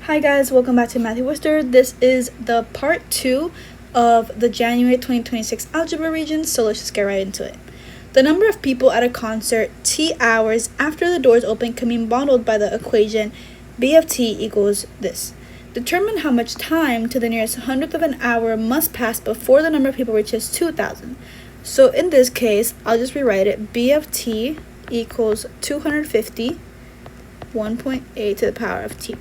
Hi guys, welcome back to Matthew Worcester. This is the part 2 of the January 2026 Algebra Regents, so let's just get right into it. The number of people at a concert T hours after the doors open can be modeled by the equation B of T equals this. Determine how much time to the nearest hundredth of an hour must pass before the number of people reaches 2,000. So in this case, I'll just rewrite it. B of T equals 250, 1.8 to the power of T.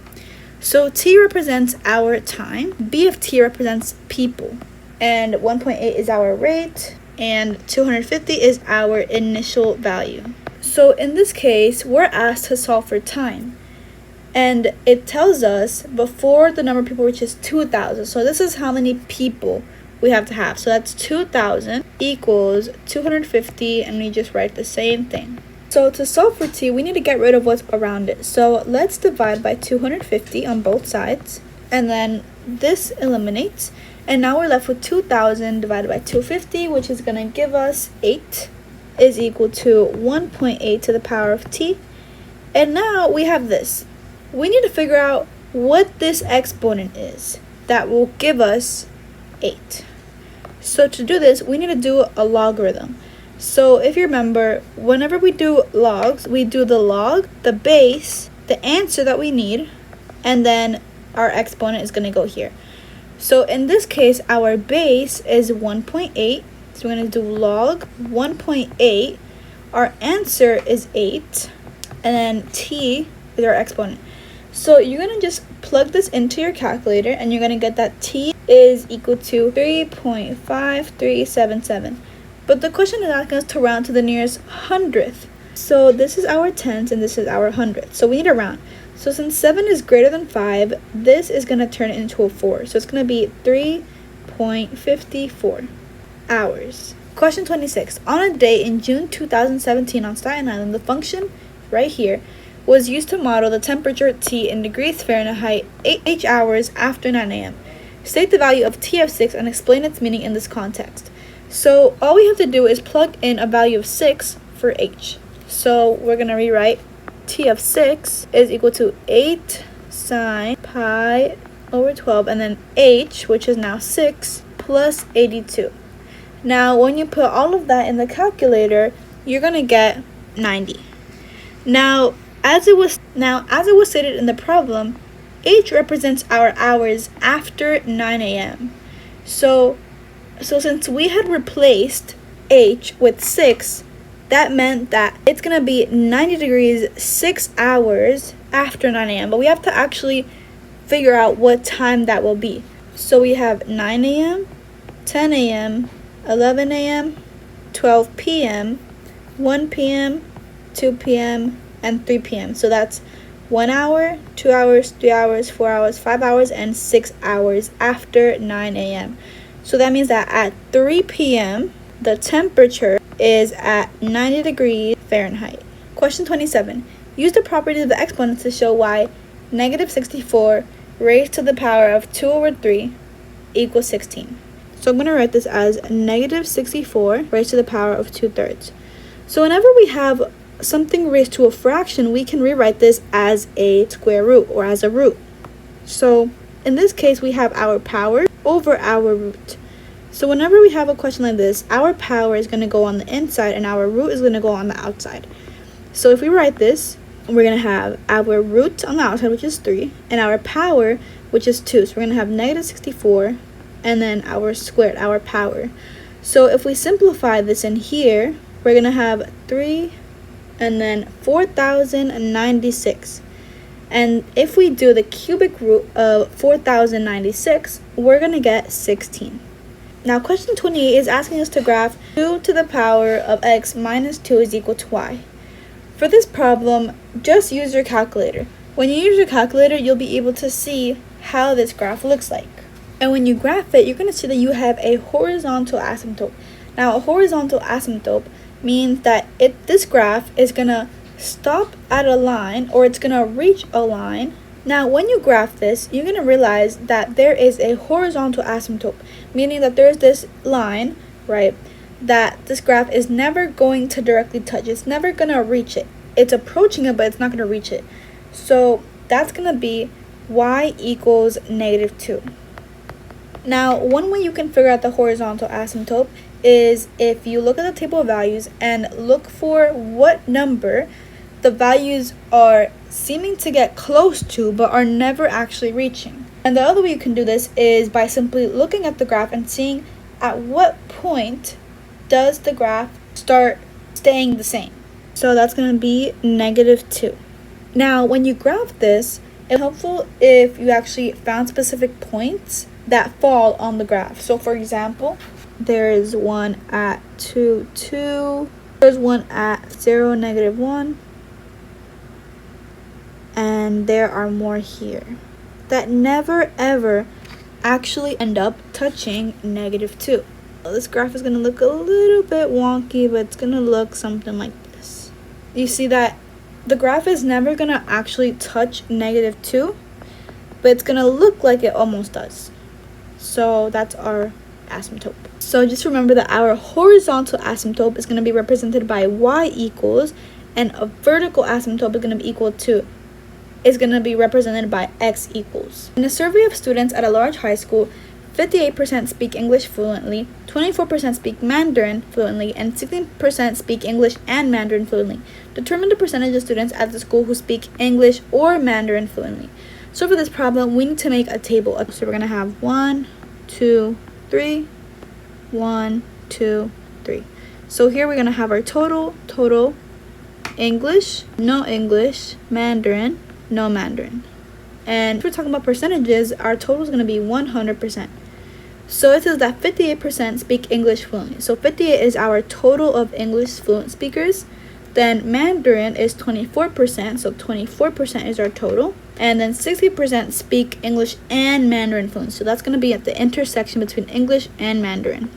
So T represents our time, B of T represents people, and 1.8 is our rate, and 250 is our initial value. So in this case, we're asked to solve for time, and it tells us before the number of people reaches 2,000. So this is how many people we have to have. So that's 2,000 equals 250, and we just write the same thing. So to solve for T, we need to get rid of what's around it. So let's divide by 250 on both sides. And then this eliminates. And now we're left with 2,000 divided by 250, which is going to give us 8 is equal to 1.8 to the power of T. And now we have this. We need to figure out what this exponent is that will give us 8. So to do this, we need to do a logarithm. So if you remember, whenever we do logs, we do the log, the base, the answer that we need, and then our exponent is going to go here. So in this case, our base is 1.8. So we're going to do log 1.8. Our answer is 8. And then T is our exponent. So you're going to just plug this into your calculator, and you're going to get that T is equal to 3.5377. But the question is asking us to round to the nearest hundredth. So this is our tenths and this is our hundredth. So we need to round. So since 7 is greater than 5, this is going to turn it into a 4. So it's going to be 3.54 hours. Question 26. On a day in June 2017 on Staten Island, the function right here was used to model the temperature T in degrees Fahrenheit 8 hours after 9 a.m. State the value of T of 6 and explain its meaning in this context. So all we have to do is plug in a value of 6 for H. So we're going to rewrite T of 6 is equal to 8 sine pi over 12, and then H, which is now 6, plus 82. Now when you put all of that in the calculator, you're going to get 90. Now as it was stated in the problem, H represents our hours after 9 a.m. So since we had replaced H with 6, that meant that it's going to be 90 degrees 6 hours after 9 a.m. But we have to actually figure out what time that will be. So we have 9 a.m., 10 a.m., 11 a.m., 12 p.m., 1 p.m., 2 p.m., and 3 p.m. So that's 1 hour, 2 hours, 3 hours, 4 hours, 5 hours, and 6 hours after 9 a.m. So that means that at 3 p.m., the temperature is at 90 degrees Fahrenheit. Question 27. Use the properties of the exponents to show why negative 64 raised to the power of 2 over 3 equals 16. So I'm going to write this as negative 64 raised to the power of 2/3. So whenever we have something raised to a fraction, we can rewrite this as a square root or as a root. So in this case, we have our power over our root. So whenever we have a question like this, our power is going to go on the inside and our root is going to go on the outside. So if we write this, we're going to have our root on the outside, which is 3, and our power, which is 2. So we're going to have negative 64 and then our squared, our power. So if we simplify this in here, we're going to have 3 and then 4,096. And if we do the cubic root of 4,096, we're going to get 16. Now question 28 is asking us to graph 2 to the power of x minus 2 is equal to y. For this problem, just use your calculator. When you use your calculator, you'll be able to see how this graph looks like. And when you graph it, you're going to see that you have a horizontal asymptote. Now a horizontal asymptote means that this graph is going to stop at a line, or it's going to reach a line. Now when you graph this, you're going to realize that there is a horizontal asymptote, meaning that there's this line, right, that this graph is never going to directly touch. It's never going to reach it. It's approaching it, but it's not going to reach it. So that's going to be y equals negative 2. Now, one way you can figure out the horizontal asymptote is if you look at the table of values and look for what number the values are seeming to get close to but are never actually reaching. And the other way you can do this is by simply looking at the graph and seeing at what point does the graph start staying the same. So that's going to be negative 2. Now, when you graph this, it's helpful if you actually found specific points that fall on the graph. So for example, there is one at 2, 2, there's one at 0, negative 1, and there are more here that never ever actually end up touching negative 2. This graph is going to look a little bit wonky, but it's going to look something like this. You see that the graph is never going to actually touch negative 2, but it's going to look like it almost does. So that's our asymptote. So just remember that our horizontal asymptote is going to be represented by y equals, and a vertical asymptote is going to be represented by x equals. In a survey of students at a large high school, 58% speak English fluently, 24% speak Mandarin fluently, and 16% speak English and Mandarin fluently. Determine the percentage of students at the school who speak English or Mandarin fluently. So for this problem, we need to make a table. So we're going to have 1, 2, 3, 1, 2, 3. So here we're going to have our total, English, no English, Mandarin, no Mandarin. And if we're talking about percentages, our total is going to be 100%. So it says that 58% speak English fluently. So 58 is our total of English fluent speakers. Then Mandarin is 24%, so 24% is our total. And then 60% speak English and Mandarin fluently. So that's going to be at the intersection between English and Mandarin.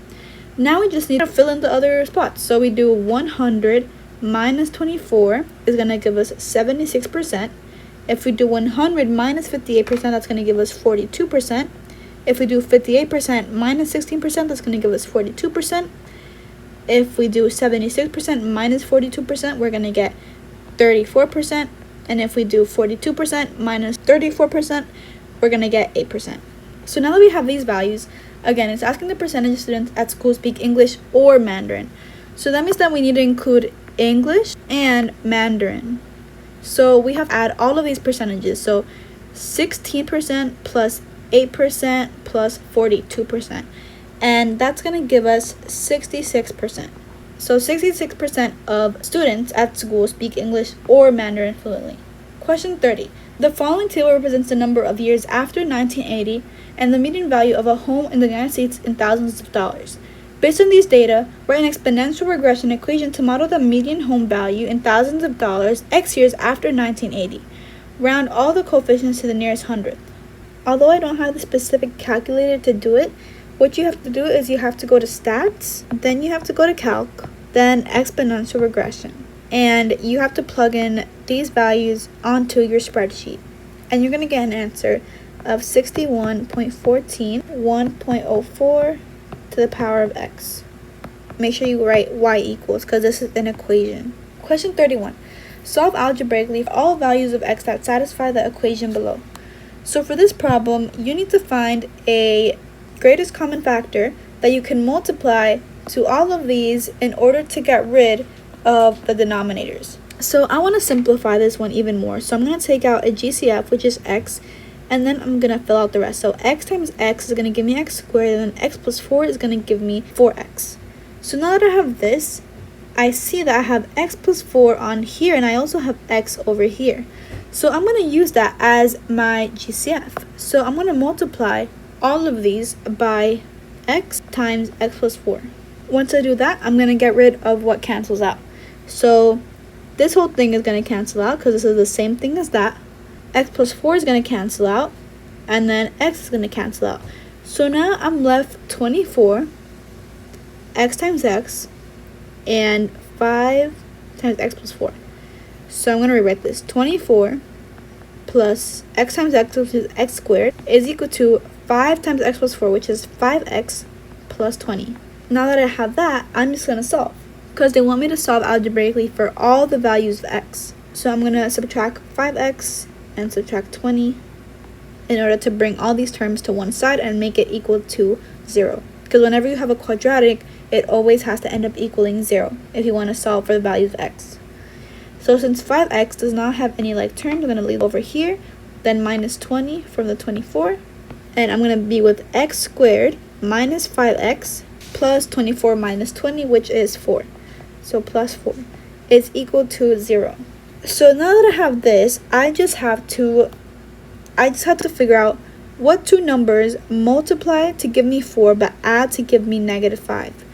Now we just need to fill in the other spots. So we do 100 minus 24 is going to give us 76%. If we do 100 minus 58%, that's going to give us 42%. If we do 58% minus 16%, that's going to give us 42%. If we do 76% minus 42%, we're going to get 34%. And if we do 42% minus 34%, we're going to get 8%. So now that we have these values, again, it's asking the percentage of students at school speak English or Mandarin. So that means that we need to include English and Mandarin. So we have to add all of these percentages. So 16% plus 8% plus 42%. And that's going to give us 66%. So 66% of students at school speak English or Mandarin fluently. Question 30. The following table represents the number of years after 1980 and the median value of a home in the United States in thousands of dollars. Based on these data, write an exponential regression equation to model the median home value in thousands of dollars x years after 1980. Round all the coefficients to the nearest hundredth. Although I don't have the specific calculator to do it, what you have to do is you have to go to stats, then you have to go to calc, then exponential regression. And you have to plug in these values onto your spreadsheet. And you're going to get an answer of 61.14, 1.04 to the power of x. Make sure you write y equals because this is an equation. Question 31. Solve algebraically for all values of x that satisfy the equation below. So for this problem, you need to find a greatest common factor that you can multiply to all of these in order to get rid of the denominators. So I want to simplify this one even more. So I'm going to take out a GCF, which is x, and then I'm going to fill out the rest. So x times x is going to give me x squared, and then x plus 4 is going to give me 4x. So now that I have this, I see that I have x plus 4 on here, and I also have x over here. So I'm going to use that as my GCF. So I'm going to multiply all of these by x times x plus 4. Once I do that, I'm going to get rid of what cancels out. So this whole thing is going to cancel out because this is the same thing as that. X plus 4 is going to cancel out, and then x is going to cancel out. So now I'm left 24 x times x and 5 times x plus 4. So I'm going to rewrite this. 24 plus x times x, which is x squared, is equal to 5 times x plus 4, which is 5x plus 20. Now that I have that, I'm just going to solve, because they want me to solve algebraically for all the values of x. So I'm going to subtract 5x and subtract 20, in order to bring all these terms to one side and make it equal to 0. Because whenever you have a quadratic, it always has to end up equaling 0 if you want to solve for the value of x. So since 5x does not have any like terms, I'm going to leave over here, then minus 20 from the 24, and I'm going to be with x squared minus 5x plus 24 minus 20, which is 4. So plus 4 is equal to 0. So now that I have this, I just have to figure out what two numbers multiply to give me 4 but add to give me negative 5.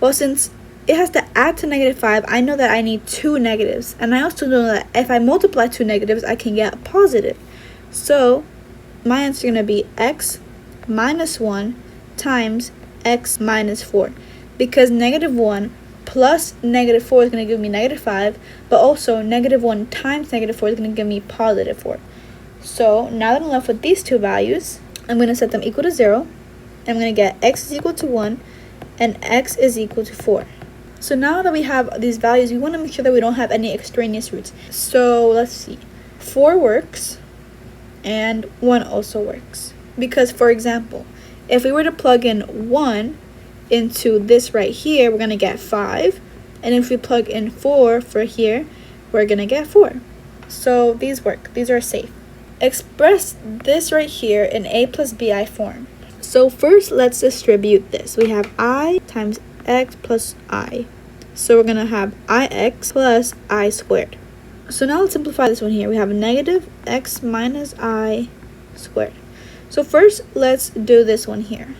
Well, since it has to add to negative 5, I know that I need two negatives. And I also know that if I multiply two negatives, I can get a positive. So my answer is going to be x minus 1 times x minus 4. Because negative 1 plus negative 4 is going to give me negative 5. But also negative 1 times negative 4 is going to give me positive 4. So now that I'm left with these two values, I'm going to set them equal to 0. I'm going to get x is equal to 1 and x is equal to 4. So now that we have these values, we want to make sure that we don't have any extraneous roots. So let's see. 4 works and 1 also works. Because, for example, if we were to plug in 1 into this right here, we're going to get 5. And if we plug in 4 for here, we're going to get 4. So these work. These are safe. Express this right here in a plus bi form. So first, let's distribute this. We have I times x plus I. So we're going to have ix plus I squared. So now let's simplify this one here. We have negative x minus I squared. So first, let's do this one here.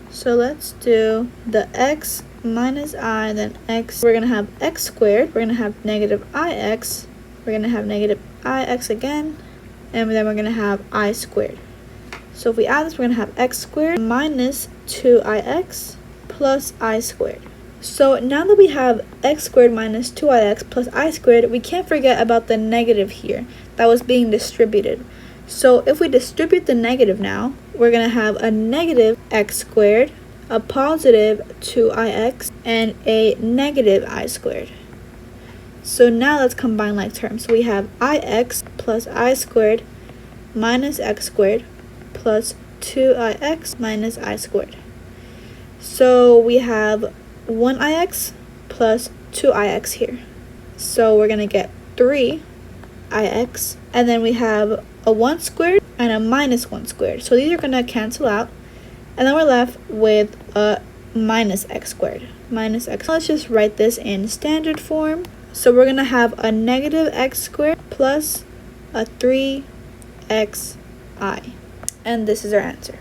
So let's do the x minus I, then x. We're going to have x squared. We're going to have negative ix. We're going to have negative ix again. And then we're going to have I squared. So if we add this, we're going to have x squared minus 2ix plus I squared. So now that we have x squared minus 2ix plus I squared, we can't forget about the negative here that was being distributed. So if we distribute the negative now, we're going to have a negative x squared, a positive 2ix, and a negative I squared. So now let's combine like terms. So we have ix plus I squared minus x squared plus 2ix minus I squared. So we have 1ix plus 2ix here. So we're going to get 3ix. And then we have a 1 squared and a minus 1 squared. So these are going to cancel out. And then we're left with a minus x squared. Minus x. Let's just write this in standard form. So we're going to have a negative x squared plus a 3xi. And this is our answer.